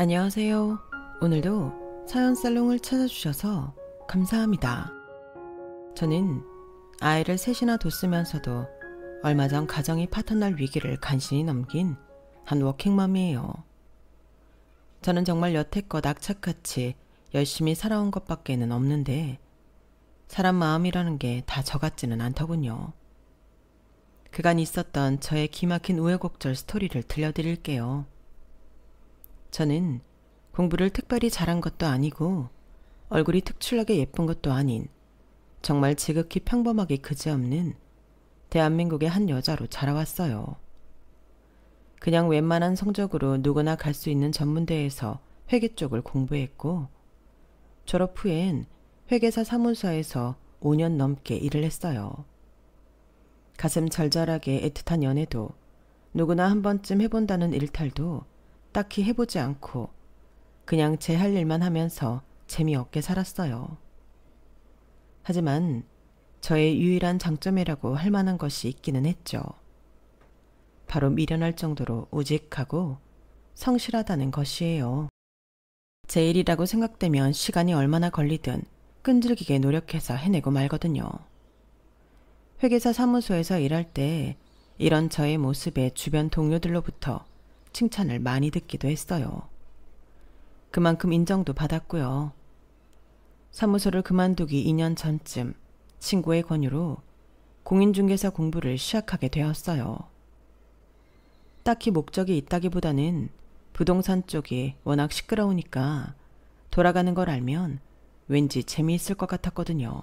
안녕하세요. 오늘도 사연 살롱을 찾아주셔서 감사합니다. 저는 아이를 셋이나 뒀으면서도 얼마 전 가정의 파터널 위기를 간신히 넘긴 한 워킹맘이에요. 저는 정말 여태껏 악착같이 열심히 살아온 것밖에는 없는데 사람 마음이라는 게 다 저 같지는 않더군요. 그간 있었던 저의 기막힌 우여곡절 스토리를 들려드릴게요. 저는 공부를 특별히 잘한 것도 아니고 얼굴이 특출나게 예쁜 것도 아닌 정말 지극히 평범하게 그지없는 대한민국의 한 여자로 자라왔어요. 그냥 웬만한 성적으로 누구나 갈 수 있는 전문대에서 회계 쪽을 공부했고 졸업 후엔 회계사 사무소에서 5년 넘게 일을 했어요. 가슴 절절하게 애틋한 연애도 누구나 한 번쯤 해본다는 일탈도 딱히 해보지 않고 그냥 제 할 일만 하면서 재미없게 살았어요. 하지만 저의 유일한 장점이라고 할 만한 것이 있기는 했죠. 바로 미련할 정도로 우직하고 성실하다는 것이에요. 제 일이라고 생각되면 시간이 얼마나 걸리든 끈질기게 노력해서 해내고 말거든요. 회계사 사무소에서 일할 때 이런 저의 모습에 주변 동료들로부터 칭찬을 많이 듣기도 했어요. 그만큼 인정도 받았고요. 사무소를 그만두기 2년 전쯤 친구의 권유로 공인중개사 공부를 시작하게 되었어요. 딱히 목적이 있다기보다는 부동산 쪽이 워낙 시끄러우니까 돌아가는 걸 알면 왠지 재미있을 것 같았거든요.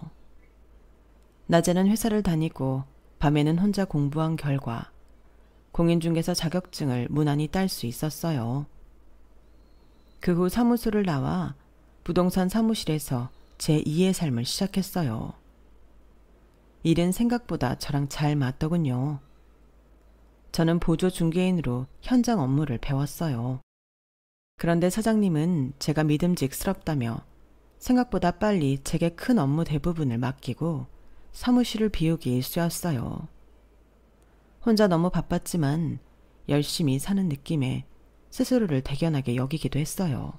낮에는 회사를 다니고 밤에는 혼자 공부한 결과 공인중개사 자격증을 무난히 딸 수 있었어요. 그 후 사무소를 나와 부동산 사무실에서 제2의 삶을 시작했어요. 일은 생각보다 저랑 잘 맞더군요. 저는 보조 중개인으로 현장 업무를 배웠어요. 그런데 사장님은 제가 믿음직스럽다며 생각보다 빨리 제게 큰 업무 대부분을 맡기고 사무실을 비우기 일쑤였어요. 혼자 너무 바빴지만 열심히 사는 느낌에 스스로를 대견하게 여기기도 했어요.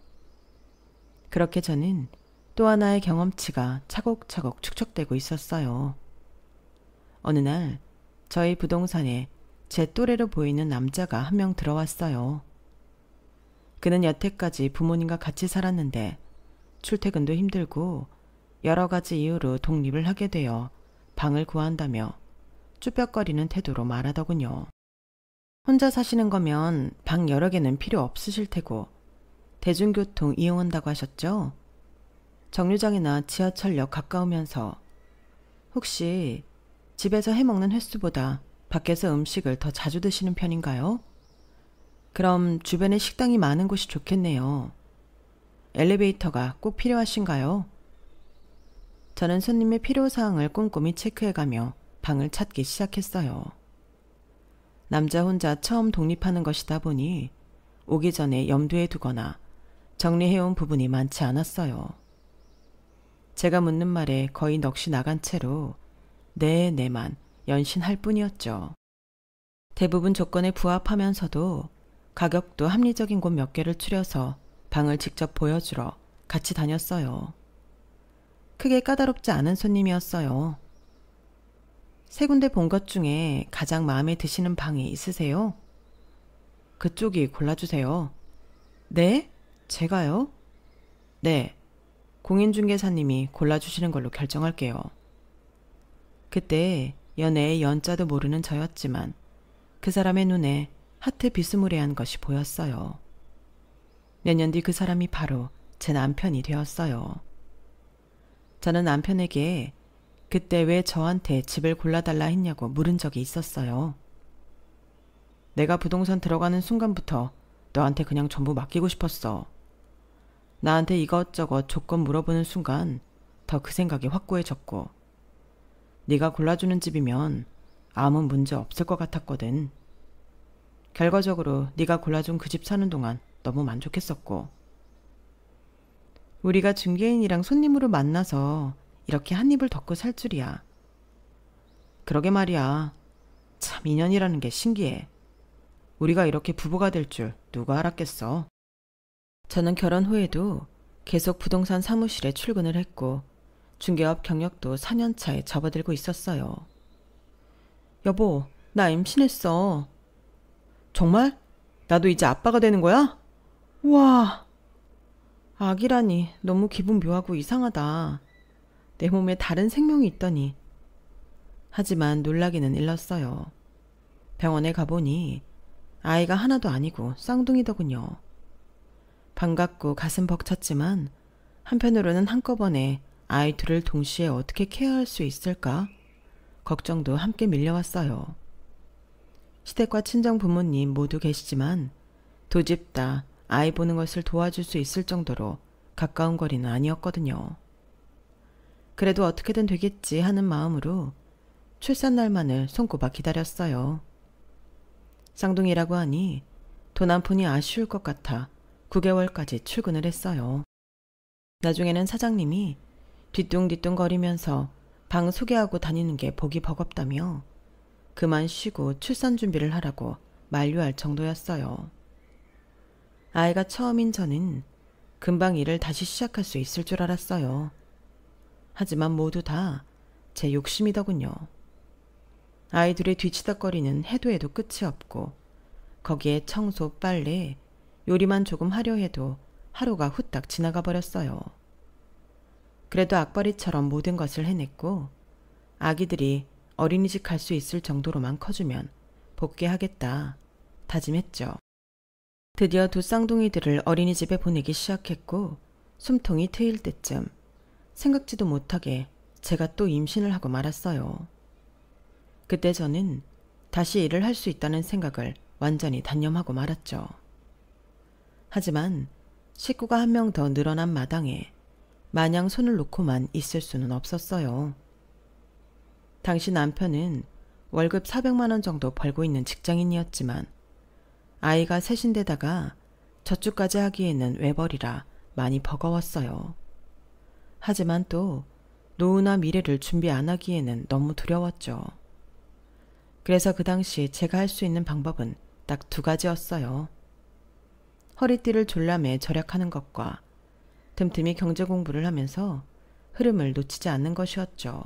그렇게 저는 또 하나의 경험치가 차곡차곡 축적되고 있었어요. 어느 날 저희 부동산에 제 또래로 보이는 남자가 한 명 들어왔어요. 그는 여태까지 부모님과 같이 살았는데 출퇴근도 힘들고 여러 가지 이유로 독립을 하게 되어 방을 구한다며 쭈뼛거리는 태도로 말하더군요. 혼자 사시는 거면 방 여러 개는 필요 없으실 테고 대중교통 이용한다고 하셨죠? 정류장이나 지하철역 가까우면서 혹시 집에서 해먹는 횟수보다 밖에서 음식을 더 자주 드시는 편인가요? 그럼 주변에 식당이 많은 곳이 좋겠네요. 엘리베이터가 꼭 필요하신가요? 저는 손님의 필요사항을 꼼꼼히 체크해가며 방을 찾기 시작했어요. 남자 혼자 처음 독립하는 것이다 보니 오기 전에 염두에 두거나 정리해온 부분이 많지 않았어요. 제가 묻는 말에 거의 넋이 나간 채로 네만 연신할 뿐이었죠. 대부분 조건에 부합하면서도 가격도 합리적인 곳 몇 개를 추려서 방을 직접 보여주러 같이 다녔어요. 크게 까다롭지 않은 손님이었어요. 세 군데 본 것 중에 가장 마음에 드시는 방이 있으세요? 그쪽이 골라주세요. 네? 제가요? 네. 공인중개사님이 골라주시는 걸로 결정할게요. 그때 연애의 연자도 모르는 저였지만 그 사람의 눈에 하트 비스무리한 것이 보였어요. 몇 년 뒤 그 사람이 바로 제 남편이 되었어요. 저는 남편에게 그때 왜 저한테 집을 골라달라 했냐고 물은 적이 있었어요. 내가 부동산 들어가는 순간부터 너한테 그냥 전부 맡기고 싶었어. 나한테 이것저것 조건 물어보는 순간 더 그 생각이 확고해졌고 네가 골라주는 집이면 아무 문제 없을 것 같았거든. 결과적으로 네가 골라준 그 집 사는 동안 너무 만족했었고 우리가 중개인이랑 손님으로 만나서 이렇게 한 입을 덮고 살 줄이야. 그러게 말이야. 참 인연이라는 게 신기해. 우리가 이렇게 부부가 될 줄 누가 알았겠어. 저는 결혼 후에도 계속 부동산 사무실에 출근을 했고 중개업 경력도 4년 차에 접어들고 있었어요. 여보, 나 임신했어. 정말? 나도 이제 아빠가 되는 거야? 우와. 아기라니 너무 기분 묘하고 이상하다. 내 몸에 다른 생명이 있다니. 하지만 놀라기는 일렀어요. 병원에 가보니 아이가 하나도 아니고 쌍둥이더군요. 반갑고 가슴 벅찼지만 한편으로는 한꺼번에 아이 둘을 동시에 어떻게 케어할 수 있을까? 걱정도 함께 밀려왔어요. 시댁과 친정 부모님 모두 계시지만 두 집 다 아이 보는 것을 도와줄 수 있을 정도로 가까운 거리는 아니었거든요. 그래도 어떻게든 되겠지 하는 마음으로 출산 날만을 손꼽아 기다렸어요. 쌍둥이라고 하니 돈 한 푼이 아쉬울 것 같아 9개월까지 출근을 했어요. 나중에는 사장님이 뒤뚱뒤뚱 거리면서 방 소개하고 다니는 게 보기 버겁다며 그만 쉬고 출산 준비를 하라고 만류할 정도였어요. 아이가 처음인 저는 금방 일을 다시 시작할 수 있을 줄 알았어요. 하지만 모두 다 제 욕심이더군요. 아이들의 뒤치다거리는 해도 해도 끝이 없고 거기에 청소, 빨래, 요리만 조금 하려 해도 하루가 후딱 지나가 버렸어요. 그래도 악바리처럼 모든 것을 해냈고 아기들이 어린이집 갈 수 있을 정도로만 커주면 복귀하겠다 다짐했죠. 드디어 두 쌍둥이들을 어린이집에 보내기 시작했고 숨통이 트일 때쯤 생각지도 못하게 제가 또 임신을 하고 말았어요. 그때 저는 다시 일을 할 수 있다는 생각을 완전히 단념하고 말았죠. 하지만 식구가 한 명 더 늘어난 마당에 마냥 손을 놓고만 있을 수는 없었어요. 당시 남편은 월급 400만 원 정도 벌고 있는 직장인이었지만 아이가 셋인데다가 저축까지 하기에는 외벌이라 많이 버거웠어요. 하지만 또 노후나 미래를 준비 안 하기에는 너무 두려웠죠. 그래서 그 당시 제가 할 수 있는 방법은 딱 2가지였어요. 허리띠를 졸라매 절약하는 것과 틈틈이 경제 공부를 하면서 흐름을 놓치지 않는 것이었죠.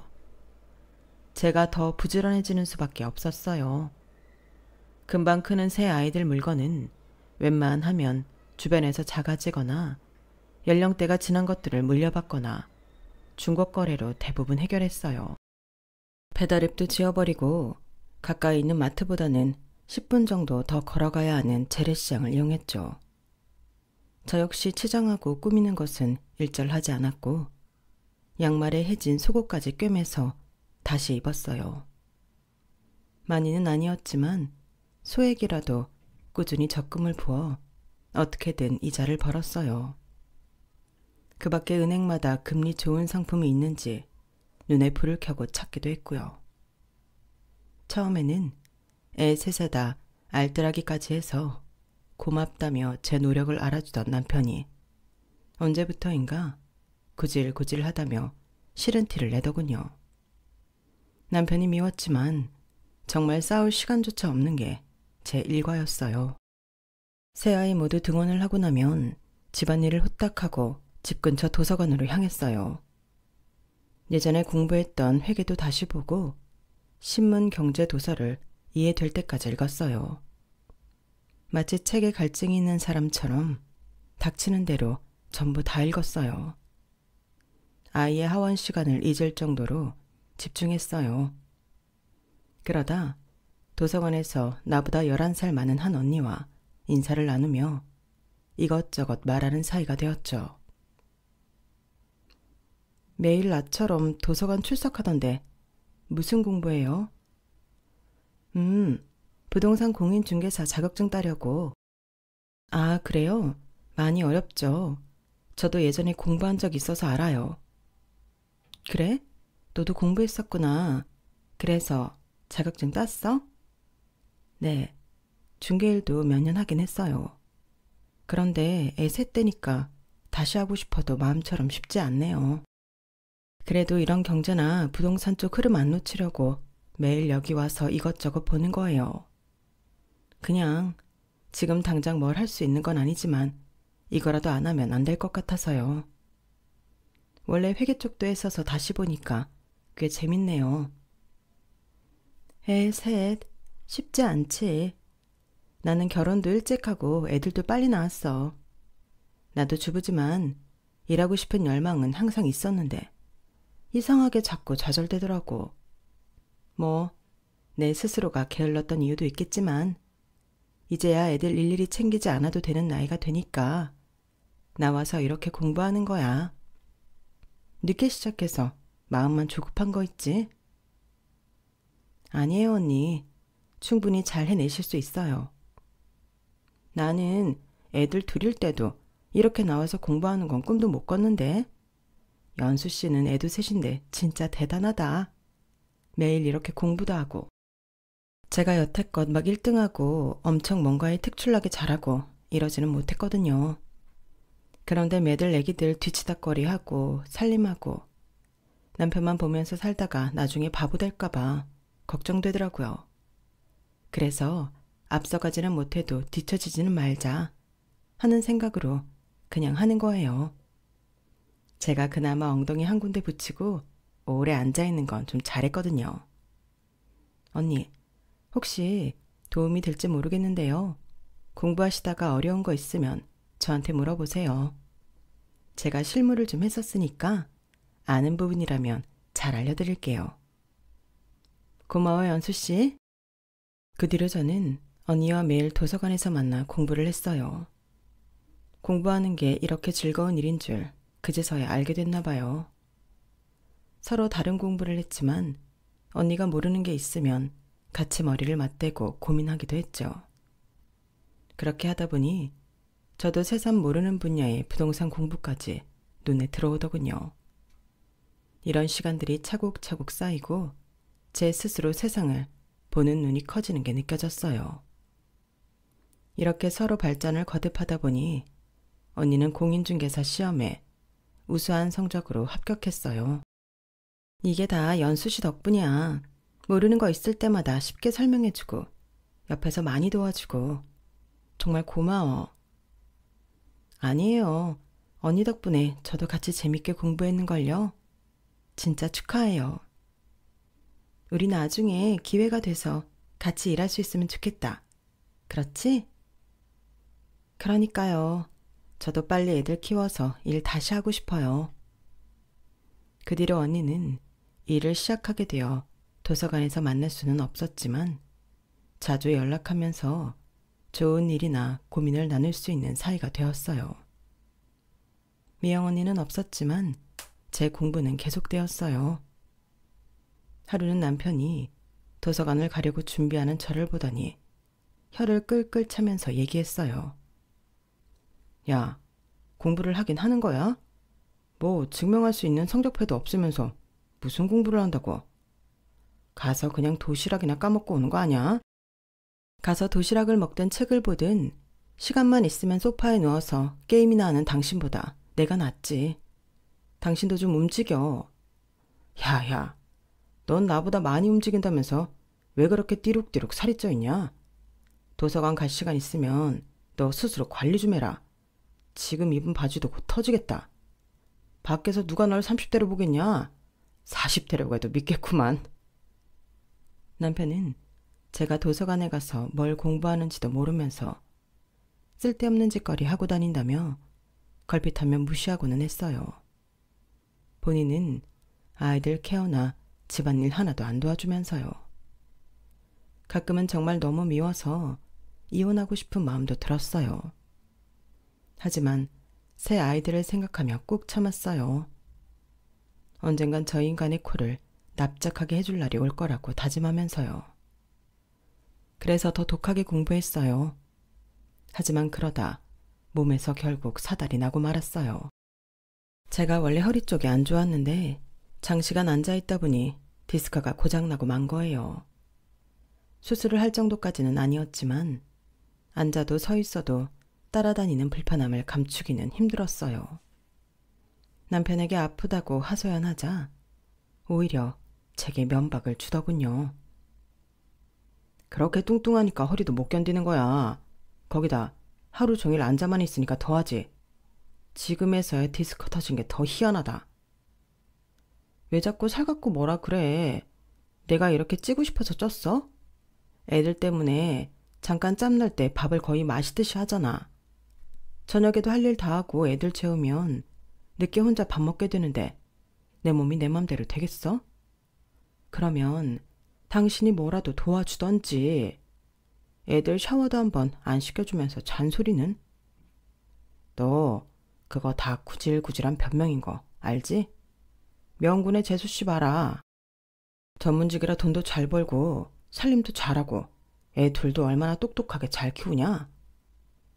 제가 더 부지런해지는 수밖에 없었어요. 금방 크는 새 아이들 물건은 웬만하면 주변에서 작아지거나 연령대가 지난 것들을 물려받거나 중고 거래로 대부분 해결했어요. 배달앱도 지워버리고 가까이 있는 마트보다는 10분 정도 더 걸어가야 하는 재래시장을 이용했죠. 저 역시 치장하고 꾸미는 것은 일절하지 않았고 양말에 해진 속옷까지 꿰매서 다시 입었어요. 많이는 아니었지만 소액이라도 꾸준히 적금을 부어 어떻게든 이자를 벌었어요. 그 밖에 은행마다 금리 좋은 상품이 있는지 눈에 불을 켜고 찾기도 했고요. 처음에는 애 셋에다 알뜰하기까지 해서 고맙다며 제 노력을 알아주던 남편이 언제부터인가 구질구질하다며 싫은 티를 내더군요. 남편이 미웠지만 정말 싸울 시간조차 없는 게 제 일과였어요. 세 아이 모두 등원을 하고 나면 집안일을 후딱 하고 집 근처 도서관으로 향했어요. 예전에 공부했던 회계도 다시 보고 신문 경제 도서를 이해될 때까지 읽었어요. 마치 책에 갈증이 있는 사람처럼 닥치는 대로 전부 다 읽었어요. 아이의 하원 시간을 잊을 정도로 집중했어요. 그러다 도서관에서 나보다 11살 많은 한 언니와 인사를 나누며 이것저것 말하는 사이가 되었죠. 매일 나처럼 도서관 출석하던데 무슨 공부해요? 부동산 공인중개사 자격증 따려고. 아, 그래요? 많이 어렵죠. 저도 예전에 공부한 적 있어서 알아요. 그래? 너도 공부했었구나. 그래서 자격증 땄어? 네, 중개일도 몇 년 하긴 했어요. 그런데 애 셋 때니까 다시 하고 싶어도 마음처럼 쉽지 않네요. 그래도 이런 경제나 부동산 쪽 흐름 안 놓치려고 매일 여기 와서 이것저것 보는 거예요. 그냥 지금 당장 뭘 할 수 있는 건 아니지만 이거라도 안 하면 안 될 것 같아서요. 원래 회계 쪽도 했어서 다시 보니까 꽤 재밌네요. 셋. 쉽지 않지. 나는 결혼도 일찍 하고 애들도 빨리 낳았어. 나도 주부지만 일하고 싶은 열망은 항상 있었는데 이상하게 자꾸 좌절되더라고. 뭐, 내 스스로가 게을렀던 이유도 있겠지만 이제야 애들 일일이 챙기지 않아도 되는 나이가 되니까 나와서 이렇게 공부하는 거야. 늦게 시작해서 마음만 조급한 거 있지? 아니에요, 언니. 충분히 잘 해내실 수 있어요. 나는 애들 둘일 때도 이렇게 나와서 공부하는 건 꿈도 못 꿨는데 연수 씨는 애도 셋인데 진짜 대단하다. 매일 이렇게 공부도 하고. 제가 여태껏 막 1등하고 엄청 뭔가에 특출나게 잘하고 이러지는 못했거든요. 그런데 매들 애기들 뒤치다꺼리하고 살림하고 남편만 보면서 살다가 나중에 바보 될까봐 걱정되더라고요. 그래서 앞서가지는 못해도 뒤처지지는 말자 하는 생각으로 그냥 하는 거예요. 제가 그나마 엉덩이 한 군데 붙이고 오래 앉아있는 건 좀 잘했거든요. 언니, 혹시 도움이 될지 모르겠는데요. 공부하시다가 어려운 거 있으면 저한테 물어보세요. 제가 실무를 좀 했었으니까 아는 부분이라면 잘 알려드릴게요. 고마워요, 연수씨. 그 뒤로 저는 언니와 매일 도서관에서 만나 공부를 했어요. 공부하는 게 이렇게 즐거운 일인 줄 그제서야 알게 됐나 봐요. 서로 다른 공부를 했지만 언니가 모르는 게 있으면 같이 머리를 맞대고 고민하기도 했죠. 그렇게 하다 보니 저도 새삼 모르는 분야의 부동산 공부까지 눈에 들어오더군요. 이런 시간들이 차곡차곡 쌓이고 제 스스로 세상을 보는 눈이 커지는 게 느껴졌어요. 이렇게 서로 발전을 거듭하다 보니 언니는 공인중개사 시험에 우수한 성적으로 합격했어요. 이게 다 연수 씨 덕분이야. 모르는 거 있을 때마다 쉽게 설명해주고 옆에서 많이 도와주고 정말 고마워. 아니에요. 언니 덕분에 저도 같이 재밌게 공부했는걸요. 진짜 축하해요. 우리 나중에 기회가 돼서 같이 일할 수 있으면 좋겠다. 그렇지? 그러니까요. 저도 빨리 애들 키워서 일 다시 하고 싶어요. 그 뒤로 언니는 일을 시작하게 되어 도서관에서 만날 수는 없었지만 자주 연락하면서 좋은 일이나 고민을 나눌 수 있는 사이가 되었어요. 미영 언니는 없었지만 제 공부는 계속되었어요. 하루는 남편이 도서관을 가려고 준비하는 저를 보더니 혀를 끌끌 차면서 얘기했어요. 야, 공부를 하긴 하는 거야? 뭐 증명할 수 있는 성적표도 없으면서 무슨 공부를 한다고? 가서 그냥 도시락이나 까먹고 오는 거 아니야? 가서 도시락을 먹든 책을 보든 시간만 있으면 소파에 누워서 게임이나 하는 당신보다 내가 낫지. 당신도 좀 움직여. 야, 넌 나보다 많이 움직인다면서 왜 그렇게 띠룩띠룩 살이 쪄 있냐? 도서관 갈 시간 있으면 너 스스로 관리 좀 해라. 지금 입은 바지도 곧 터지겠다. 밖에서 누가 널 30대로 보겠냐? 40대라고 해도 믿겠구만. 남편은 제가 도서관에 가서 뭘 공부하는지도 모르면서 쓸데없는 짓거리 하고 다닌다며 걸핏하면 무시하고는 했어요. 본인은 아이들 케어나 집안일 하나도 안 도와주면서요. 가끔은 정말 너무 미워서 이혼하고 싶은 마음도 들었어요. 하지만 새 아이들을 생각하며 꾹 참았어요. 언젠간 저 인간의 코를 납작하게 해줄 날이 올 거라고 다짐하면서요. 그래서 더 독하게 공부했어요. 하지만 그러다 몸에서 결국 사달이 나고 말았어요. 제가 원래 허리 쪽이 안 좋았는데 장시간 앉아있다 보니 디스크가 고장나고 만 거예요. 수술을 할 정도까지는 아니었지만 앉아도 서 있어도 따라다니는 불편함을 감추기는 힘들었어요. 남편에게 아프다고 하소연하자 오히려 제게 면박을 주더군요. 그렇게 뚱뚱하니까 허리도 못 견디는 거야. 거기다 하루 종일 앉아만 있으니까 더하지. 지금에서야 디스크 터진 게 더 희한하다. 왜 자꾸 살갑고 뭐라 그래? 내가 이렇게 찌고 싶어서 쪘어? 애들 때문에 잠깐 짬날 때 밥을 거의 마시듯이 하잖아. 저녁에도 할 일 다 하고 애들 재우면 늦게 혼자 밥 먹게 되는데 내 몸이 내 맘대로 되겠어? 그러면 당신이 뭐라도 도와주던지. 애들 샤워도 한번 안 시켜주면서 잔소리는? 너 그거 다 구질구질한 변명인 거 알지? 명군의 재수씨 봐라. 전문직이라 돈도 잘 벌고 살림도 잘하고 애 둘도 얼마나 똑똑하게 잘 키우냐?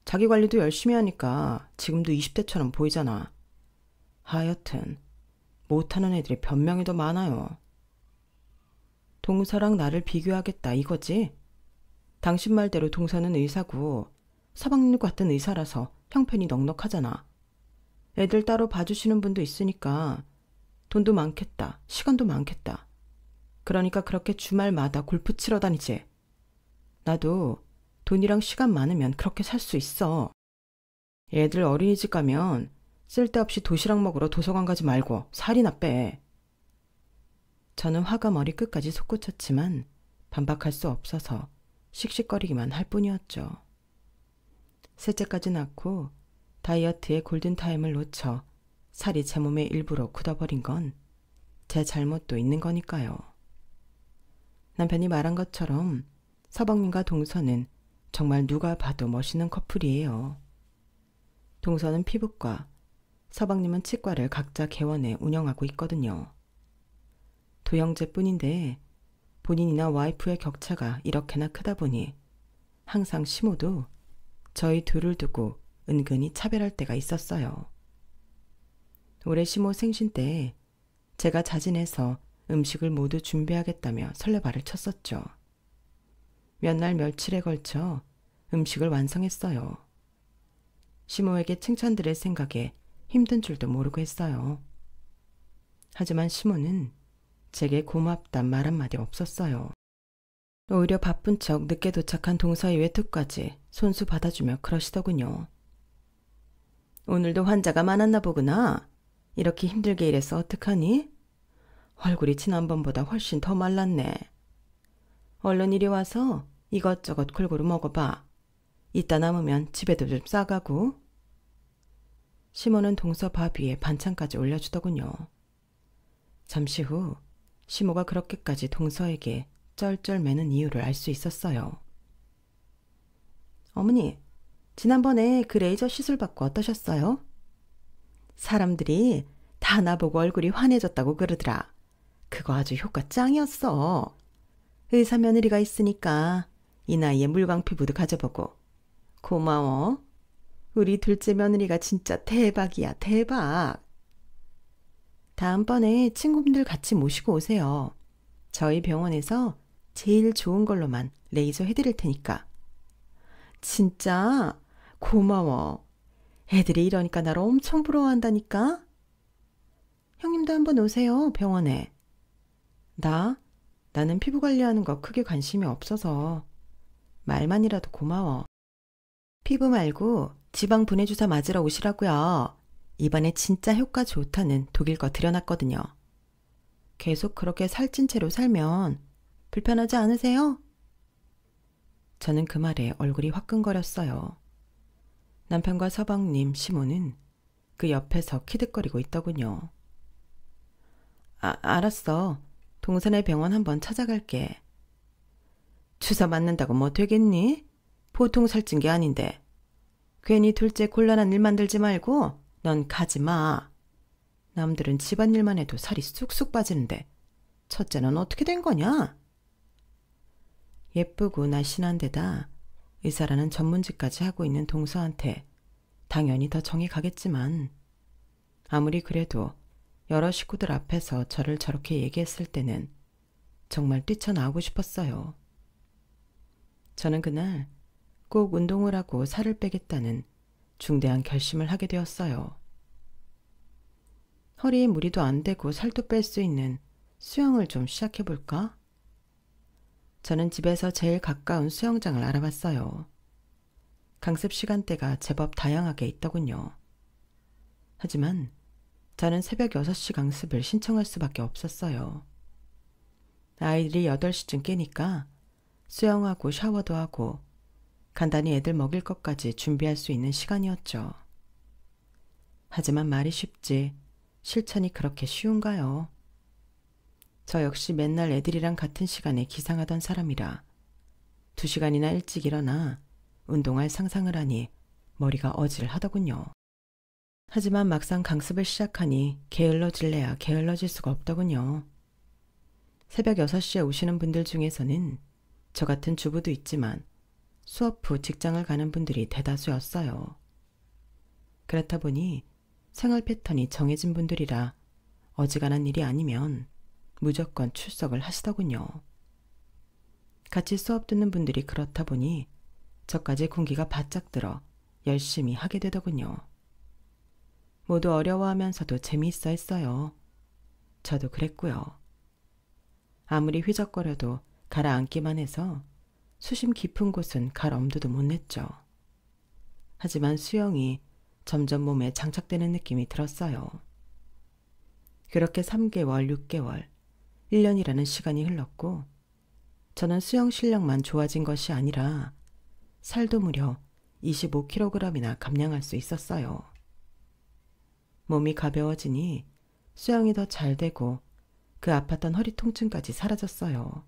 자기 관리도 열심히 하니까 지금도 20대처럼 보이잖아. 하여튼 못하는 애들이 변명이 더 많아요. 동서랑 나를 비교하겠다 이거지? 당신 말대로 동서는 의사고 서방님 같은 의사라서 형편이 넉넉하잖아. 애들 따로 봐주시는 분도 있으니까 돈도 많겠다. 시간도 많겠다. 그러니까 그렇게 주말마다 골프 치러 다니지. 나도 돈이랑 시간 많으면 그렇게 살 수 있어. 애들 어린이집 가면 쓸데없이 도시락 먹으러 도서관 가지 말고 살이나 빼. 저는 화가 머리끝까지 솟구쳤지만 반박할 수 없어서 씩씩거리기만 할 뿐이었죠. 셋째까지 낳고 다이어트의 골든타임을 놓쳐 살이 제 몸의 일부로 굳어버린 건 제 잘못도 있는 거니까요. 남편이 말한 것처럼 서방님과 동서는 정말 누가 봐도 멋있는 커플이에요. 동서는 피부과, 서방님은 치과를 각자 개원해 운영하고 있거든요. 두 형제뿐인데 본인이나 와이프의 격차가 이렇게나 크다 보니 항상 시모도 저희 둘을 두고 은근히 차별할 때가 있었어요. 올해 시모 생신 때 제가 자진해서 음식을 모두 준비하겠다며 설레발을 쳤었죠. 몇 날 며칠에 걸쳐 음식을 완성했어요. 시모에게 칭찬 드릴 생각에 힘든 줄도 모르고 했어요. 하지만 시모는 제게 고맙단 말 한마디 없었어요. 오히려 바쁜 척 늦게 도착한 동서의 외투까지 손수 받아주며 그러시더군요. 오늘도 환자가 많았나 보구나. 이렇게 힘들게 일해서 어떡하니? 얼굴이 지난번보다 훨씬 더 말랐네. 얼른 이리 와서 이것저것 골고루 먹어봐. 이따 남으면 집에도 좀 싸가고. 시모는 동서 밥 위에 반찬까지 올려주더군요. 잠시 후 시모가 그렇게까지 동서에게 쩔쩔매는 이유를 알 수 있었어요. 어머니, 지난번에 그 레이저 시술 받고 어떠셨어요? 사람들이 다 나보고 얼굴이 환해졌다고 그러더라. 그거 아주 효과 짱이었어. 의사 며느리가 있으니까 이 나이에 물광 피부도 가져보고. 고마워. 우리 둘째 며느리가 진짜 대박이야, 대박. 다음번에 친구분들 같이 모시고 오세요. 저희 병원에서 제일 좋은 걸로만 레이저 해드릴 테니까. 진짜 고마워. 애들이 이러니까 나를 엄청 부러워한다니까. 형님도 한번 오세요, 병원에. 나는 피부 관리하는 거 크게 관심이 없어서. 말만이라도 고마워. 피부 말고 지방 분해 주사 맞으러 오시라고요. 이번에 진짜 효과 좋다는 독일 거 들여놨거든요. 계속 그렇게 살찐 채로 살면 불편하지 않으세요? 저는 그 말에 얼굴이 화끈거렸어요. 남편과 서방님, 시모는 그 옆에서 키득거리고 있더군요. 알았어. 동선의 병원 한번 찾아갈게. 주사 맞는다고 뭐 되겠니? 보통 살찐 게 아닌데. 괜히 둘째 곤란한 일 만들지 말고 넌 가지 마. 남들은 집안일만 해도 살이 쑥쑥 빠지는데 첫째는 어떻게 된 거냐? 예쁘고 날씬한 데다 의사라는 전문직까지 하고 있는 동서한테 당연히 더 정이 가겠지만 아무리 그래도 여러 식구들 앞에서 저를 저렇게 얘기했을 때는 정말 뛰쳐나오고 싶었어요. 저는 그날 꼭 운동을 하고 살을 빼겠다는 중대한 결심을 하게 되었어요. 허리에 무리도 안 되고 살도 뺄 수 있는 수영을 좀 시작해볼까? 저는 집에서 제일 가까운 수영장을 알아봤어요. 강습 시간대가 제법 다양하게 있더군요. 하지만 저는 새벽 6시 강습을 신청할 수밖에 없었어요. 아이들이 8시쯤 깨니까 수영하고 샤워도 하고 간단히 애들 먹일 것까지 준비할 수 있는 시간이었죠. 하지만 말이 쉽지 실천이 그렇게 쉬운가요? 저 역시 맨날 애들이랑 같은 시간에 기상하던 사람이라 2시간이나 일찍 일어나 운동할 상상을 하니 머리가 어질하더군요. 하지만 막상 강습을 시작하니 게을러질래야 게을러질 수가 없더군요. 새벽 6시에 오시는 분들 중에서는 저 같은 주부도 있지만 수업 후 직장을 가는 분들이 대다수였어요. 그렇다 보니 생활 패턴이 정해진 분들이라 어지간한 일이 아니면 무조건 출석을 하시더군요. 같이 수업 듣는 분들이 그렇다 보니 저까지 군기가 바짝 들어 열심히 하게 되더군요. 모두 어려워하면서도 재미있어 했어요. 저도 그랬고요. 아무리 휘적거려도 가라앉기만 해서 수심 깊은 곳은 갈 엄두도 못 냈죠. 하지만 수영이 점점 몸에 장착되는 느낌이 들었어요. 그렇게 3개월, 6개월, 1년이라는 시간이 흘렀고 저는 수영 실력만 좋아진 것이 아니라 살도 무려 25kg이나 감량할 수 있었어요. 몸이 가벼워지니 수영이 더 잘 되고 그 아팠던 허리 통증까지 사라졌어요.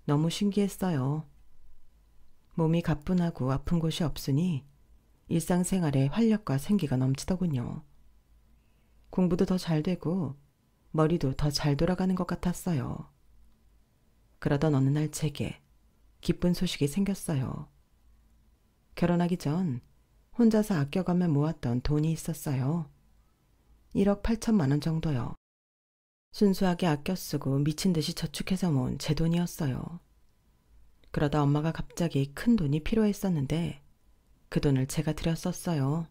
너무 신기했어요. 몸이 가뿐하고 아픈 곳이 없으니 일상생활에 활력과 생기가 넘치더군요. 공부도 더 잘 되고 머리도 더 잘 돌아가는 것 같았어요. 그러던 어느 날 제게 기쁜 소식이 생겼어요. 결혼하기 전 혼자서 아껴가며 모았던 돈이 있었어요. 1억 8천만 원 정도요. 순수하게 아껴 쓰고 미친 듯이 저축해서 모은 제 돈이었어요. 그러다 엄마가 갑자기 큰 돈이 필요했었는데 그 돈을 제가 들였었어요.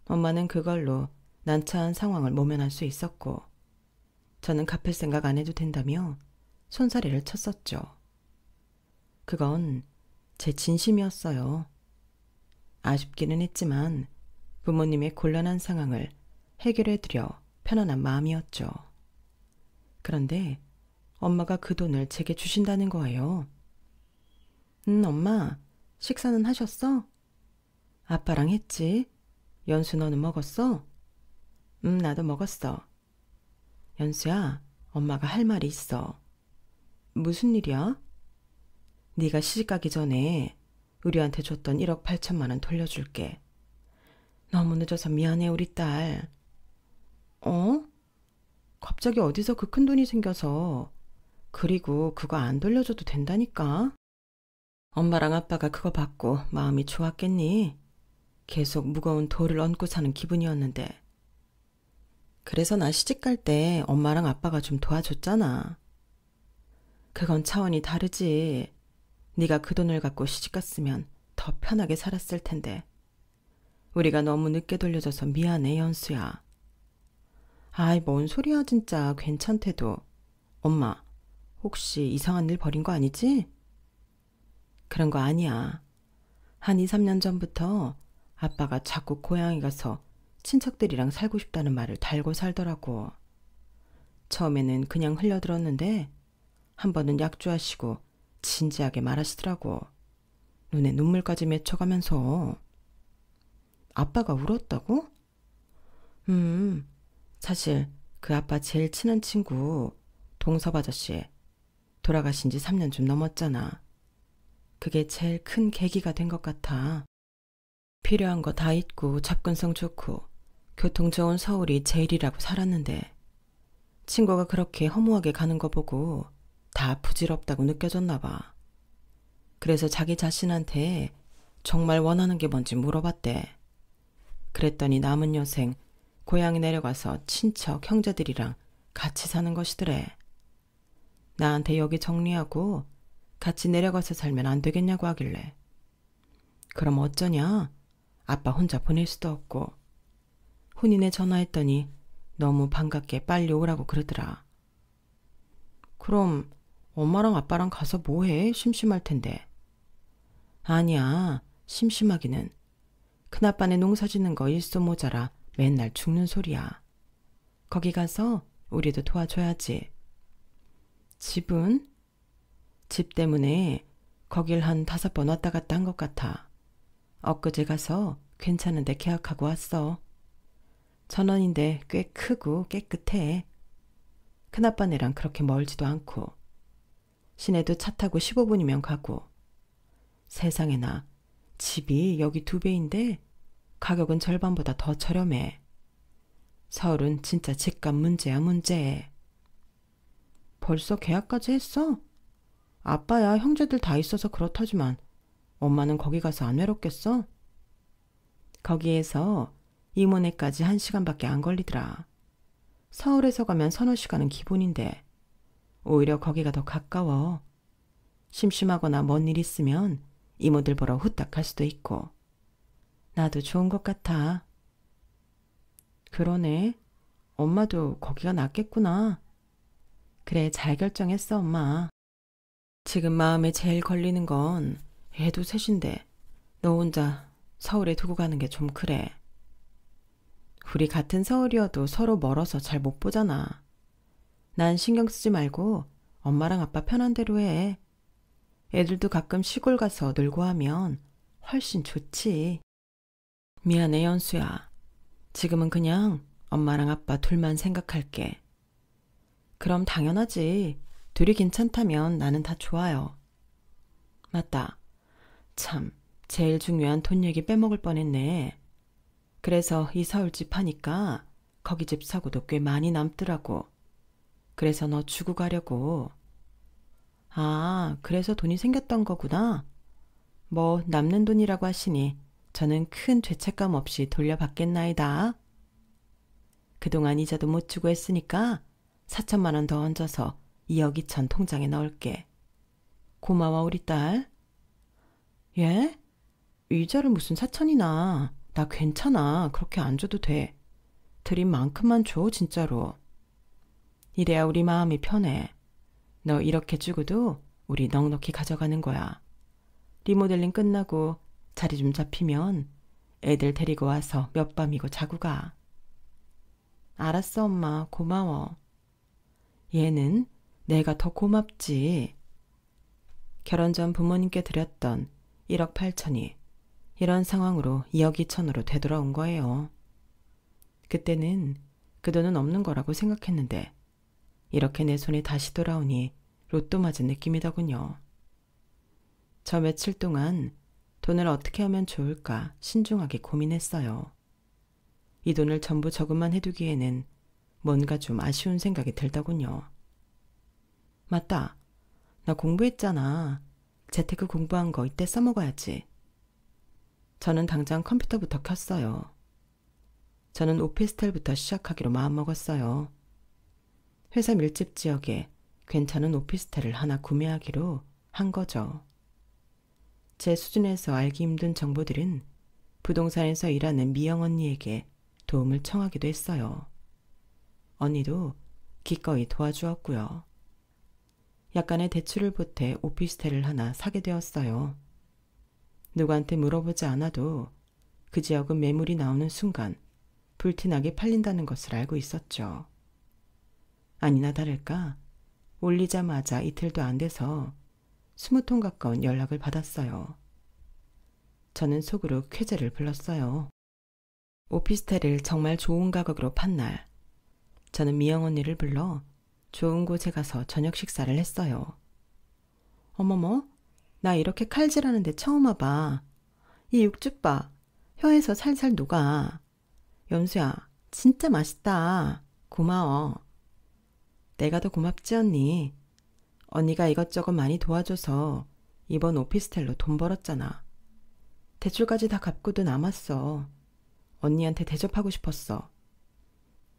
엄마는 그걸로 난처한 상황을 모면할 수 있었고 저는 갚을 생각 안 해도 된다며 손사래를 쳤었죠. 그건 제 진심이었어요. 아쉽기는 했지만 부모님의 곤란한 상황을 해결해드려 편안한 마음이었죠. 그런데 엄마가 그 돈을 제게 주신다는 거예요. 엄마, 식사는 하셨어? 아빠랑 했지. 연수 너는 먹었어? 나도 먹었어. 연수야, 엄마가 할 말이 있어. 무슨 일이야? 네가 시집가기 전에 우리한테 줬던 1억 8천만 원 돌려줄게. 너무 늦어서 미안해 우리 딸. 어? 갑자기 어디서 그 큰 돈이 생겨서. 그리고 그거 안 돌려줘도 된다니까. 엄마랑 아빠가 그거 받고 마음이 좋았겠니? 계속 무거운 돌을 얹고 사는 기분이었는데. 그래서 나 시집갈 때 엄마랑 아빠가 좀 도와줬잖아. 그건 차원이 다르지. 네가 그 돈을 갖고 시집갔으면 더 편하게 살았을 텐데. 우리가 너무 늦게 돌려줘서 미안해, 연수야. 아이, 뭔 소리야 진짜. 괜찮대도. 엄마, 혹시 이상한 일 벌인 거 아니지? 그런 거 아니야. 한 2, 3년 전부터 아빠가 자꾸 고향에 가서 친척들이랑 살고 싶다는 말을 달고 살더라고. 처음에는 그냥 흘려들었는데 한 번은 약주하시고 진지하게 말하시더라고. 눈에 눈물까지 맺혀가면서. 아빠가 울었다고? 사실 그 아빠 제일 친한 친구 동섭 아저씨 돌아가신 지 3년 좀 넘었잖아. 그게 제일 큰 계기가 된 것 같아. 필요한 거 다 있고 접근성 좋고 교통 좋은 서울이 제일이라고 살았는데 친구가 그렇게 허무하게 가는 거 보고 다 부질없다고 느껴졌나 봐. 그래서 자기 자신한테 정말 원하는 게 뭔지 물어봤대. 그랬더니 남은 여생 고향에 내려가서 친척 형제들이랑 같이 사는 것이더래. 나한테 여기 정리하고 같이 내려가서 살면 안 되겠냐고 하길래. 그럼 어쩌냐? 아빠 혼자 보낼 수도 없고. 혼인에 전화했더니 너무 반갑게 빨리 오라고 그러더라. 그럼 엄마랑 아빠랑 가서 뭐해? 심심할 텐데. 아니야, 심심하기는. 큰아빠네 농사 짓는 거 일손 모자라 맨날 죽는 소리야. 거기 가서 우리도 도와줘야지. 집은? 집 때문에 거길 한 5번 왔다 갔다 한 것 같아. 엊그제 가서 괜찮은데 계약하고 왔어. 전원인데 꽤 크고 깨끗해. 큰아빠네랑 그렇게 멀지도 않고. 시내도 차 타고 15분이면 가고. 세상에나 집이 여기 2배인데 가격은 절반보다 더 저렴해. 서울은 진짜 집값 문제야 문제. 벌써 계약까지 했어? 아빠야 형제들 다 있어서 그렇다지만 엄마는 거기 가서 안 외롭겠어? 거기에서 이모네까지 1시간밖에 안 걸리더라. 서울에서 가면 3~4시간은 기본인데 오히려 거기가 더 가까워. 심심하거나 먼 일 있으면 이모들 보러 후딱 갈 수도 있고. 나도 좋은 것 같아. 그러네. 엄마도 거기가 낫겠구나. 그래, 잘 결정했어, 엄마. 지금 마음에 제일 걸리는 건 애도 셋인데 너 혼자 서울에 두고 가는 게 좀 그래. 우리 같은 서울이어도 서로 멀어서 잘 못 보잖아. 난 신경 쓰지 말고 엄마랑 아빠 편한 대로 해. 애들도 가끔 시골 가서 놀고 하면 훨씬 좋지. 미안해, 연수야. 지금은 그냥 엄마랑 아빠 둘만 생각할게. 그럼 당연하지. 둘이 괜찮다면 나는 다 좋아요. 맞다. 참, 제일 중요한 돈 얘기 빼먹을 뻔했네. 그래서 이 서울집 하니까 거기 집 사고도 꽤 많이 남더라고. 그래서 너 주고 가려고. 아, 그래서 돈이 생겼던 거구나. 뭐 남는 돈이라고 하시니 저는 큰 죄책감 없이 돌려받겠나이다. 그동안 이자도 못 주고 했으니까 4천만 원 더 얹어서 2억 2천 통장에 넣을게. 고마워 우리 딸. 예? 이자를 무슨 4천이나. 나 괜찮아. 그렇게 안 줘도 돼. 드린 만큼만 줘 진짜로. 이래야 우리 마음이 편해. 너 이렇게 주고도 우리 넉넉히 가져가는 거야. 리모델링 끝나고 자리 좀 잡히면 애들 데리고 와서 몇 밤이고 자고 가. 알았어 엄마. 고마워. 얘는 내가 더 고맙지. 결혼 전 부모님께 드렸던 1억 8천이 이런 상황으로 2억 2천으로 되돌아온 거예요. 그때는 그 돈은 없는 거라고 생각했는데 이렇게 내 손에 다시 돌아오니 로또 맞은 느낌이더군요. 저 며칠 동안 돈을 어떻게 하면 좋을까 신중하게 고민했어요. 이 돈을 전부 저금만 해두기에는 뭔가 좀 아쉬운 생각이 들더군요. 맞다. 나 공부했잖아. 재테크 공부한 거 이때 써먹어야지. 저는 당장 컴퓨터부터 켰어요. 저는 오피스텔부터 시작하기로 마음먹었어요. 회사 밀집 지역에 괜찮은 오피스텔을 하나 구매하기로 한 거죠. 제 수준에서 알기 힘든 정보들은 부동산에서 일하는 미영 언니에게 도움을 청하기도 했어요. 언니도 기꺼이 도와주었고요. 약간의 대출을 보태 오피스텔을 하나 사게 되었어요. 누구한테 물어보지 않아도 그 지역은 매물이 나오는 순간 불티나게 팔린다는 것을 알고 있었죠. 아니나 다를까 올리자마자 이틀도 안 돼서 20통 가까운 연락을 받았어요. 저는 속으로 쾌재를 불렀어요. 오피스텔을 정말 좋은 가격으로 판 날 저는 미영 언니를 불러 좋은 곳에 가서 저녁 식사를 했어요. 어머머, 나 이렇게 칼질하는데 처음 와봐. 이 육즙 봐. 혀에서 살살 녹아. 연수야, 진짜 맛있다. 고마워. 내가 더 고맙지 언니. 언니가 이것저것 많이 도와줘서 이번 오피스텔로 돈 벌었잖아. 대출까지 다 갚고도 남았어. 언니한테 대접하고 싶었어.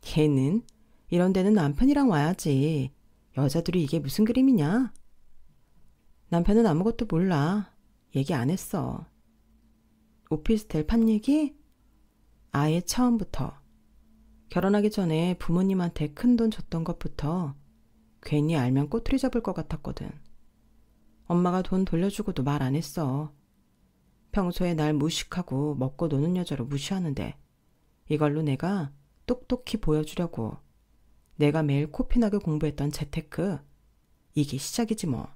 걔는 이런 데는 남편이랑 와야지. 여자들이 이게 무슨 그림이냐? 남편은 아무것도 몰라. 얘기 안 했어. 오피스텔 판 얘기? 아예 처음부터. 결혼하기 전에 부모님한테 큰돈 줬던 것부터 괜히 알면 꼬투리 잡을 것 같았거든. 엄마가 돈 돌려주고도 말 안 했어. 평소에 날 무식하고 먹고 노는 여자로 무시하는데 이걸로 내가 똑똑히 보여주려고 내가 매일 코피나게 공부했던 재테크, 이게 시작이지 뭐.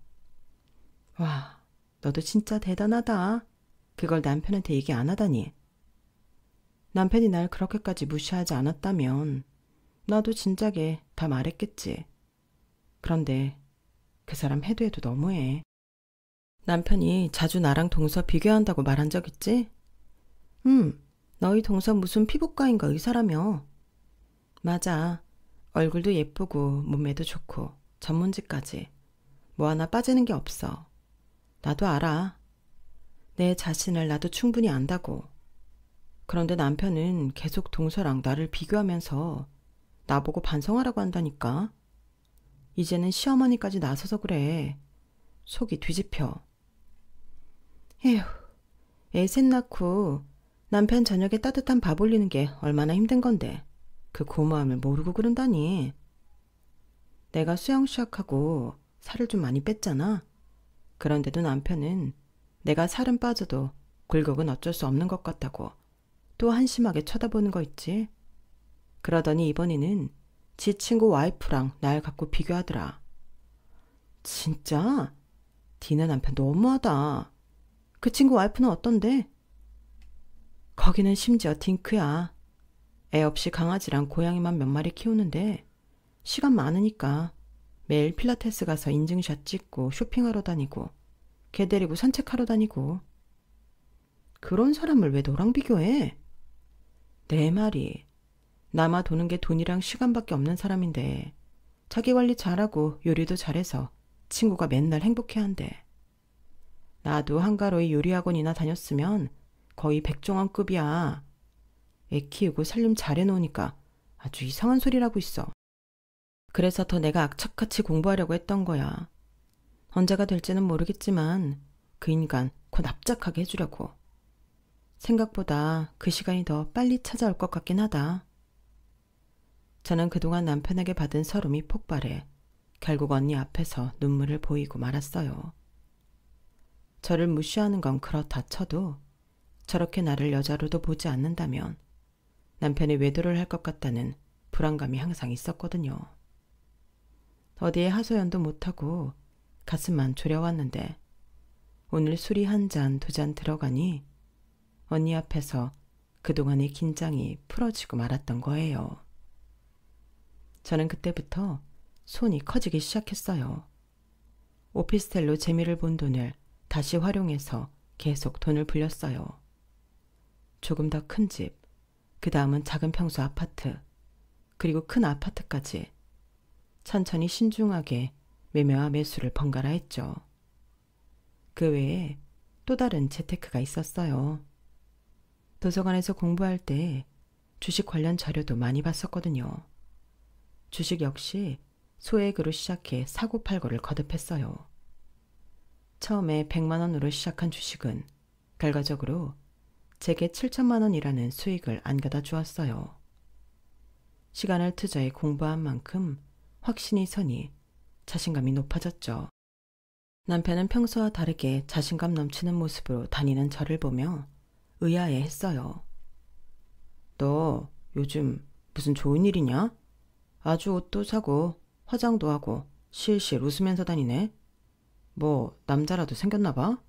와, 너도 진짜 대단하다. 그걸 남편한테 얘기 안 하다니. 남편이 날 그렇게까지 무시하지 않았다면 나도 진작에 다 말했겠지. 그런데 그 사람 해도 너무해. 남편이 자주 나랑 동서 비교한다고 말한 적 있지? 너희 동서 무슨 피부과인가 의사라며. 맞아. 얼굴도 예쁘고 몸매도 좋고 전문직까지. 뭐 하나 빠지는 게 없어. 나도 알아. 내 자신을 나도 충분히 안다고. 그런데 남편은 계속 동서랑 나를 비교하면서 나보고 반성하라고 한다니까. 이제는 시어머니까지 나서서 그래. 속이 뒤집혀. 에휴, 애 셋 낳고 남편 저녁에 따뜻한 밥 올리는 게 얼마나 힘든 건데 그 고마움을 모르고 그런다니. 내가 수영 시작하고 살을 좀 많이 뺐잖아. 그런데도 남편은 내가 살은 빠져도 굴곡은 어쩔 수 없는 것 같다고 또 한심하게 쳐다보는 거 있지. 그러더니 이번에는 지 친구 와이프랑 날 갖고 비교하더라. 진짜? 디네 남편 너무하다. 그 친구 와이프는 어떤데? 거기는 심지어 딩크야. 애 없이 강아지랑 고양이만 몇 마리 키우는데 시간 많으니까 매일 필라테스 가서 인증샷 찍고 쇼핑하러 다니고 개 데리고 산책하러 다니고. 그런 사람을 왜 너랑 비교해? 내 말이 남아 도는 게 돈이랑 시간밖에 없는 사람인데 자기 관리 잘하고 요리도 잘해서 친구가 맨날 행복해한대. 나도 한가로이 요리학원이나 다녔으면 거의 백종원급이야. 애 키우고 살림 잘해놓으니까 아주 이상한 소리라고 있어. 그래서 더 내가 악착같이 공부하려고 했던 거야. 언제가 될지는 모르겠지만 그 인간 곧 납작하게 해주려고. 생각보다 그 시간이 더 빨리 찾아올 것 같긴 하다. 저는 그동안 남편에게 받은 서름이 폭발해 결국 언니 앞에서 눈물을 보이고 말았어요. 저를 무시하는 건 그렇다 쳐도 저렇게 나를 여자로도 보지 않는다면 남편이 외도를 할 것 같다는 불안감이 항상 있었거든요. 어디에 하소연도 못하고 가슴만 졸여왔는데 오늘 술이 한 잔, 두 잔 들어가니 언니 앞에서 그동안의 긴장이 풀어지고 말았던 거예요. 저는 그때부터 손이 커지기 시작했어요. 오피스텔로 재미를 본 돈을 다시 활용해서 계속 돈을 불렸어요. 조금 더 큰 집, 그 다음은 작은 평수 아파트, 그리고 큰 아파트까지 천천히 신중하게 매매와 매수를 번갈아 했죠. 그 외에 또 다른 재테크가 있었어요. 도서관에서 공부할 때 주식 관련 자료도 많이 봤었거든요. 주식 역시 소액으로 시작해 사고팔고를 거듭했어요. 처음에 100만 원으로 시작한 주식은 결과적으로 제게 7천만 원이라는 수익을 안겨다 주었어요. 시간을 투자해 공부한 만큼 확신이 서니 자신감이 높아졌죠. 남편은 평소와 다르게 자신감 넘치는 모습으로 다니는 저를 보며 의아해했어요. 너 요즘 무슨 좋은 일이냐? 아주 옷도 사고 화장도 하고 실실 웃으면서 다니네. 뭐 남자라도 생겼나 봐?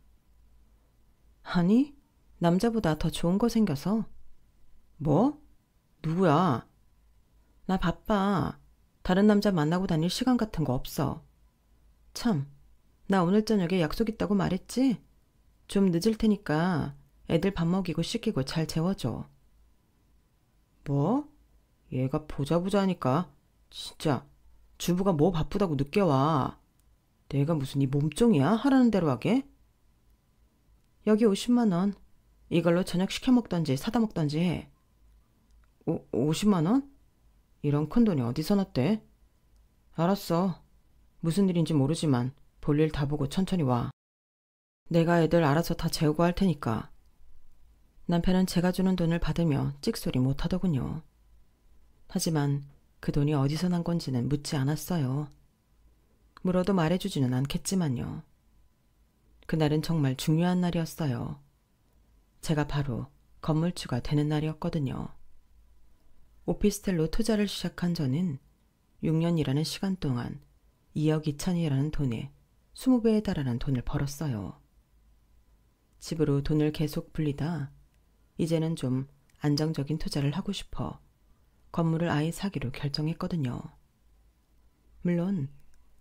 아니, 남자보다 더 좋은 거 생겨서. 뭐? 누구야? 나 바빠. 다른 남자 만나고 다닐 시간 같은 거 없어. 참, 나 오늘 저녁에 약속 있다고 말했지? 좀 늦을 테니까 애들 밥 먹이고 씻기고 잘 재워줘. 뭐? 얘가 보자 하니까 진짜 주부가 뭐 바쁘다고 늦게 와. 내가 무슨 이 몸종이야? 하라는 대로 하게? 여기 50만 원. 이걸로 저녁 시켜 먹던지 사다 먹던지 해. 50만 원? 이런 큰 돈이 어디서 났대? 알았어. 무슨 일인지 모르지만 볼일 다 보고 천천히 와. 내가 애들 알아서 다 재우고 할 테니까. 남편은 제가 주는 돈을 받으며 찍소리 못하더군요. 하지만 그 돈이 어디서 난 건지는 묻지 않았어요. 물어도 말해주지는 않겠지만요. 그날은 정말 중요한 날이었어요. 제가 바로 건물주가 되는 날이었거든요. 오피스텔로 투자를 시작한 저는 6년이라는 시간 동안 2억 2천이라는 돈에 20배에 달하는 돈을 벌었어요. 집으로 돈을 계속 불리다 이제는 좀 안정적인 투자를 하고 싶어 건물을 아예 사기로 결정했거든요. 물론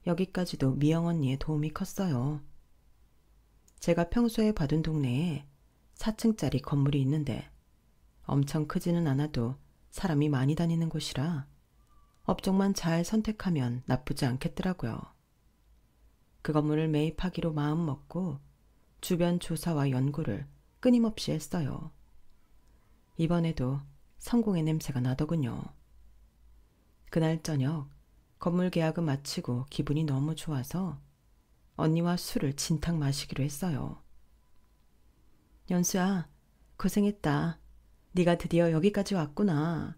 여기까지도 미영 언니의 도움이 컸어요. 제가 평소에 봐둔 동네에 4층짜리 건물이 있는데 엄청 크지는 않아도 사람이 많이 다니는 곳이라 업종만 잘 선택하면 나쁘지 않겠더라고요. 그 건물을 매입하기로 마음먹고 주변 조사와 연구를 끊임없이 했어요. 이번에도 성공의 냄새가 나더군요. 그날 저녁 건물 계약을 마치고 기분이 너무 좋아서 언니와 술을 진탕 마시기로 했어요. 연수야, 고생했다. 네가 드디어 여기까지 왔구나.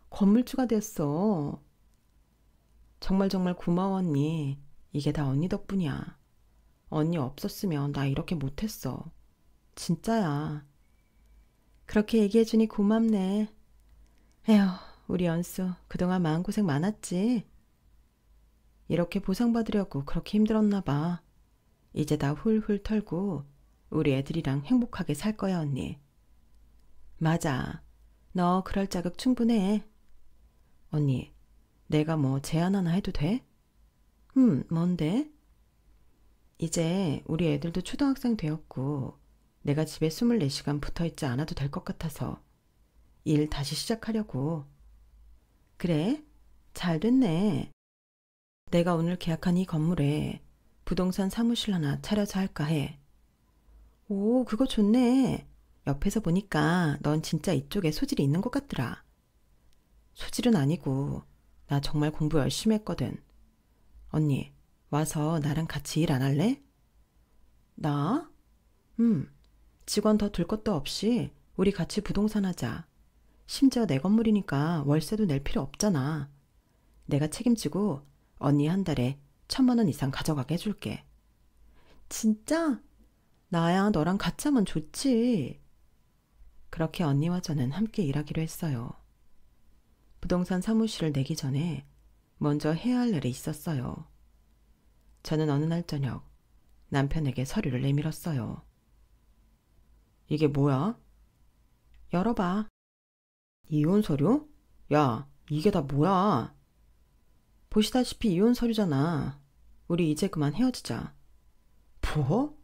건물주가 됐어. 정말 고마워 언니. 이게 다 언니 덕분이야. 언니 없었으면 나 이렇게 못했어. 진짜야. 그렇게 얘기해주니 고맙네. 에휴, 우리 연수 그동안 마음고생 많았지? 이렇게 보상받으려고 그렇게 힘들었나 봐. 이제 다 훌훌 털고 우리 애들이랑 행복하게 살 거야 언니. 맞아. 너 그럴 자격 충분해. 언니, 내가 뭐 제안 하나 해도 돼? 뭔데? 이제 우리 애들도 초등학생 되었고 내가 집에 24시간 붙어있지 않아도 될 것 같아서 일 다시 시작하려고. 그래? 잘 됐네. 내가 오늘 계약한 이 건물에 부동산 사무실 하나 차려서 할까 해. 오, 그거 좋네. 옆에서 보니까 넌 진짜 이쪽에 소질이 있는 것 같더라. 소질은 아니고 나 정말 공부 열심히 했거든. 언니, 와서 나랑 같이 일 안 할래? 나? 직원 더 둘 것도 없이 우리 같이 부동산 하자. 심지어 내 건물이니까 월세도 낼 필요 없잖아. 내가 책임지고 언니 한 달에 1,000만 원 이상 가져가게 해줄게. 진짜? 나야 너랑 같이 하면 좋지. 그렇게 언니와 저는 함께 일하기로 했어요. 부동산 사무실을 내기 전에 먼저 해야 할 일이 있었어요. 저는 어느 날 저녁 남편에게 서류를 내밀었어요. 이게 뭐야? 열어봐. 이혼 서류? 야, 이게 다 뭐야? 보시다시피 이혼 서류잖아. 우리 이제 그만 헤어지자. 뭐?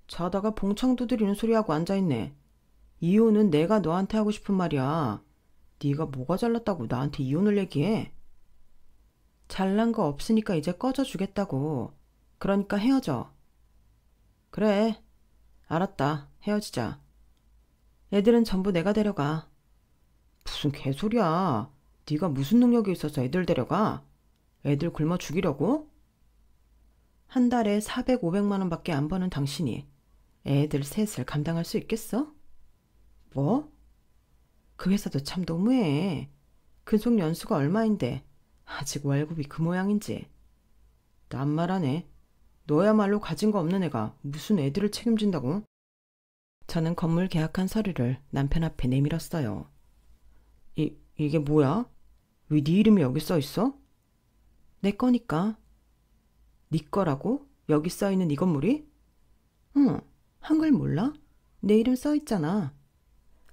자다가 봉창 두드리는 소리하고 앉아있네. 이혼은 내가 너한테 하고 싶은 말이야. 네가 뭐가 잘났다고 나한테 이혼을 얘기해? 잘난 거 없으니까 이제 꺼져주겠다고. 그러니까 헤어져. 그래. 알았다. 헤어지자. 애들은 전부 내가 데려가. 무슨 개소리야. 네가 무슨 능력이 있어서 애들 데려가? 애들 굶어 죽이려고? 한 달에 400, 500만 원밖에 안 버는 당신이 애들 셋을 감당할 수 있겠어? 뭐? 그 회사도 참 너무해. 근속 연수가 얼마인데 아직 월급이 그 모양인지. 딴말하네. 너야말로 가진 거 없는 애가 무슨 애들을 책임진다고? 저는 건물 계약한 서류를 남편 앞에 내밀었어요. 이게 뭐야? 왜 네 이름이 여기 써 있어? 내 거니까. 네 거라고? 여기 써 있는 이 건물이? 응, 한글 몰라? 내 이름 써 있잖아.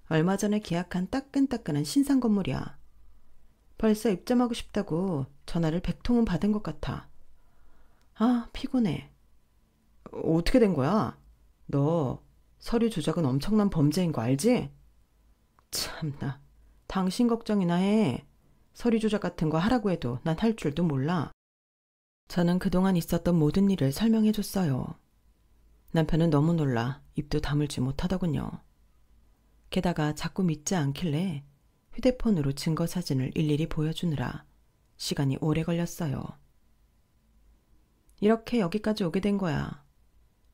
얼마 전에 계약한 따끈따끈한 신상 건물이야. 벌써 입점하고 싶다고 전화를 100통은 받은 것 같아. 아, 피곤해. 어떻게 된 거야? 너 서류 조작은 엄청난 범죄인 거 알지? 참나, 당신 걱정이나 해. 서류 조작 같은 거 하라고 해도 난 할 줄도 몰라. 저는 그동안 있었던 모든 일을 설명해줬어요. 남편은 너무 놀라 입도 다물지 못하더군요. 게다가 자꾸 믿지 않길래 휴대폰으로 증거 사진을 일일이 보여주느라 시간이 오래 걸렸어요. 이렇게 여기까지 오게 된 거야.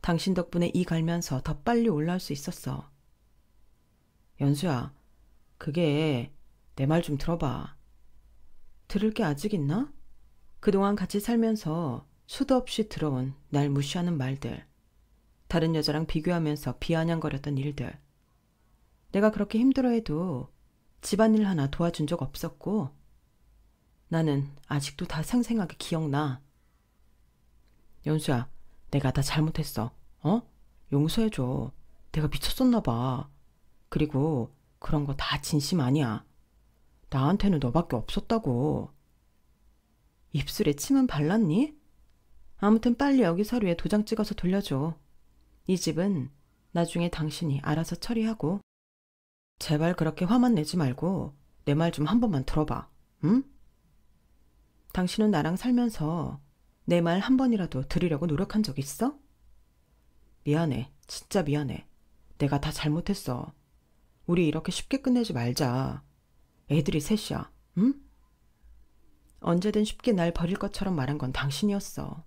당신 덕분에 이 갈면서 더 빨리 올라올 수 있었어. 연수야, 그게 내 말 좀 들어봐. 들을 게 아직 있나? 그동안 같이 살면서 수도 없이 들어온 날 무시하는 말들, 다른 여자랑 비교하면서 비아냥거렸던 일들. 내가 그렇게 힘들어해도 집안일 하나 도와준 적 없었고 나는 아직도 다 생생하게 기억나. 연수야, 내가 다 잘못했어. 어? 용서해줘. 내가 미쳤었나 봐. 그리고 그런 거 다 진심 아니야. 나한테는 너밖에 없었다고. 입술에 침은 발랐니? 아무튼 빨리 여기 서류에 도장 찍어서 돌려줘. 이 집은 나중에 당신이 알아서 처리하고. 제발 그렇게 화만 내지 말고 내 말 좀 한 번만 들어봐. 응? 당신은 나랑 살면서 내 말 한 번이라도 들으려고 노력한 적 있어? 미안해. 진짜 미안해. 내가 다 잘못했어. 우리 이렇게 쉽게 끝내지 말자. 애들이 셋이야. 응? 언제든 쉽게 날 버릴 것처럼 말한 건 당신이었어.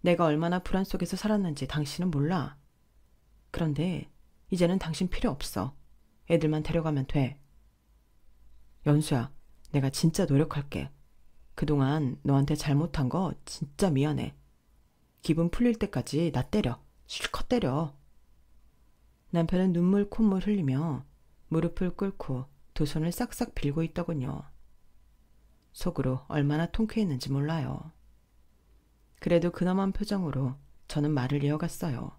내가 얼마나 불안 속에서 살았는지 당신은 몰라. 그런데 이제는 당신 필요 없어. 애들만 데려가면 돼. 연수야, 내가 진짜 노력할게. 그동안 너한테 잘못한 거 진짜 미안해. 기분 풀릴 때까지 나 때려. 실컷 때려. 남편은 눈물 콧물 흘리며 무릎을 꿇고 두 손을 싹싹 빌고 있더군요. 속으로 얼마나 통쾌했는지 몰라요. 그래도 근엄한 표정으로 저는 말을 이어갔어요.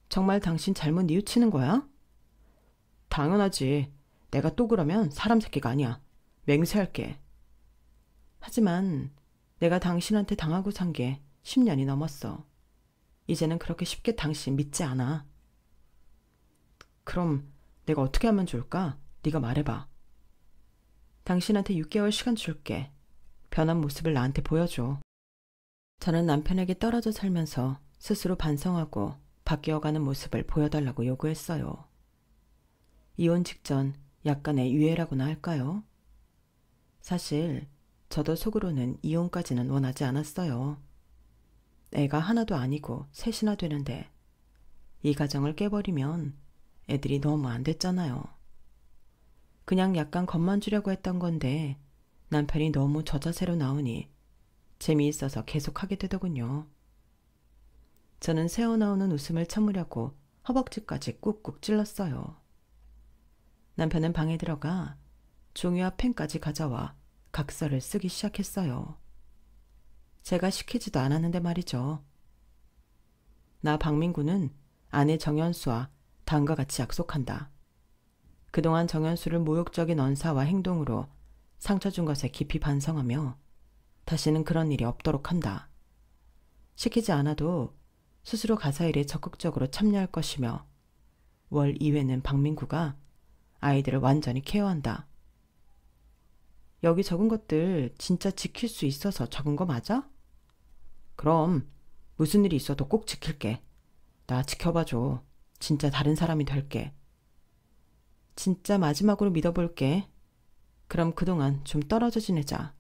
정말 당신 잘못 뉘우치는 거야? 당연하지. 내가 또 그러면 사람 새끼가 아니야. 맹세할게. 하지만 내가 당신한테 당하고 산 게 10년이 넘었어. 이제는 그렇게 쉽게 당신 믿지 않아. 그럼 내가 어떻게 하면 좋을까? 네가 말해봐. 당신한테 6개월 시간 줄게. 변한 모습을 나한테 보여줘. 저는 남편에게 떨어져 살면서 스스로 반성하고 바뀌어가는 모습을 보여달라고 요구했어요. 이혼 직전 약간의 유예라고나 할까요? 사실 저도 속으로는 이혼까지는 원하지 않았어요. 애가 하나도 아니고 셋이나 되는데 이 가정을 깨버리면 애들이 너무 안 됐잖아요. 그냥 약간 겁만 주려고 했던 건데 남편이 너무 저자세로 나오니 재미있어서 계속하게 되더군요. 저는 새어나오는 웃음을 참으려고 허벅지까지 꾹꾹 찔렀어요. 남편은 방에 들어가 종이와 펜까지 가져와 각서를 쓰기 시작했어요. 제가 시키지도 않았는데 말이죠. 나 박민구는 아내 정연수와 다음과 같이 약속한다. 그동안 정연수를 모욕적인 언사와 행동으로 상처 준 것에 깊이 반성하며 다시는 그런 일이 없도록 한다. 시키지 않아도 스스로 가사 일에 적극적으로 참여할 것이며 월 2회는 박민구가 아이들을 완전히 케어한다. 여기 적은 것들 진짜 지킬 수 있어서 적은 거 맞아? 그럼 무슨 일이 있어도 꼭 지킬게. 나 지켜봐줘. 진짜 다른 사람이 될게. 진짜 마지막으로 믿어볼게. 그럼 그동안 좀 떨어져 지내자.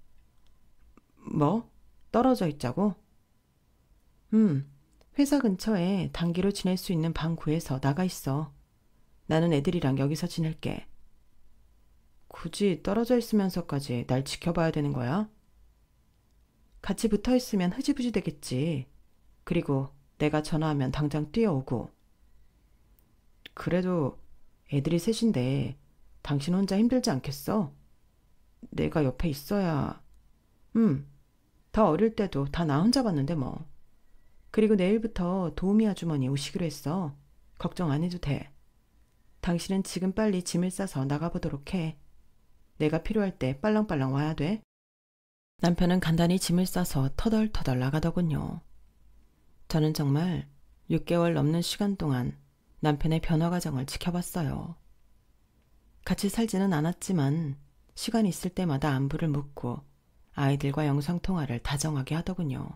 뭐? 떨어져 있자고? 회사 근처에 단기로 지낼 수 있는 방 구해서 나가 있어. 나는 애들이랑 여기서 지낼게. 굳이 떨어져 있으면서까지 날 지켜봐야 되는 거야? 같이 붙어 있으면 흐지부지 되겠지. 그리고 내가 전화하면 당장 뛰어오고. 그래도 애들이 셋인데 당신 혼자 힘들지 않겠어? 내가 옆에 있어야. 더 어릴 때도 다 나 혼자 봤는데 뭐. 그리고 내일부터 도우미 아주머니 오시기로 했어. 걱정 안 해도 돼. 당신은 지금 빨리 짐을 싸서 나가보도록 해. 내가 필요할 때 빨랑빨랑 와야 돼. 남편은 간단히 짐을 싸서 터덜터덜 나가더군요. 저는 정말 6개월 넘는 시간 동안 남편의 변화 과정을 지켜봤어요. 같이 살지는 않았지만 시간이 있을 때마다 안부를 묻고 아이들과 영상통화를 다정하게 하더군요.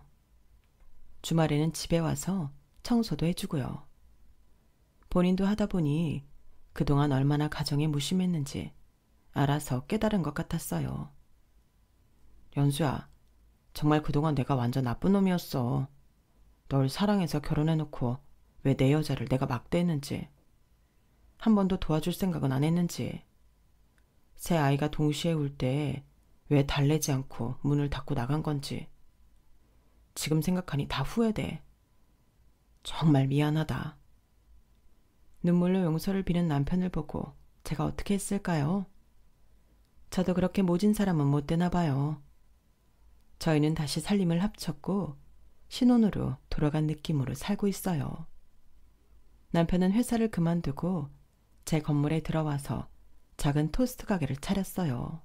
주말에는 집에 와서 청소도 해주고요. 본인도 하다 보니 그동안 얼마나 가정에 무심했는지 알아서 깨달은 것 같았어요. 연수야, 정말 그동안 내가 완전 나쁜 놈이었어. 널 사랑해서 결혼해놓고 왜 내 여자를 내가 막대했는지, 한 번도 도와줄 생각은 안 했는지, 새 아이가 동시에 울 때 왜 달래지 않고 문을 닫고 나간 건지 지금 생각하니 다 후회돼. 정말 미안하다. 눈물로 용서를 비는 남편을 보고 제가 어떻게 했을까요? 저도 그렇게 모진 사람은 못 되나 봐요. 저희는 다시 살림을 합쳤고 신혼으로 돌아간 느낌으로 살고 있어요. 남편은 회사를 그만두고 제 건물에 들어와서 작은 토스트 가게를 차렸어요.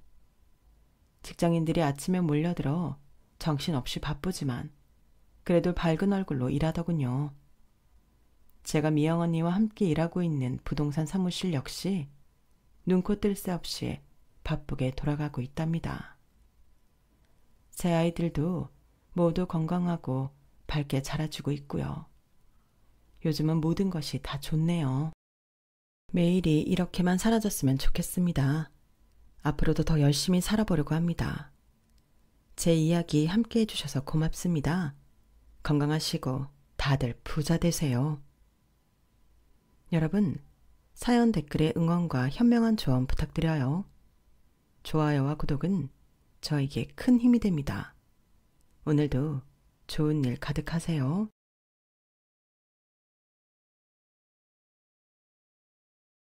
직장인들이 아침에 몰려들어 정신없이 바쁘지만 그래도 밝은 얼굴로 일하더군요. 제가 미영 언니와 함께 일하고 있는 부동산 사무실 역시 눈코 뜰 새 없이 바쁘게 돌아가고 있답니다. 제 아이들도 모두 건강하고 밝게 자라주고 있고요. 요즘은 모든 것이 다 좋네요. 매일이 이렇게만 사라졌으면 좋겠습니다. 앞으로도 더 열심히 살아보려고 합니다. 제 이야기 함께 해주셔서 고맙습니다. 건강하시고 다들 부자 되세요. 여러분, 사연 댓글에 응원과 현명한 조언 부탁드려요. 좋아요와 구독은 저에게 큰 힘이 됩니다. 오늘도 좋은 일 가득하세요.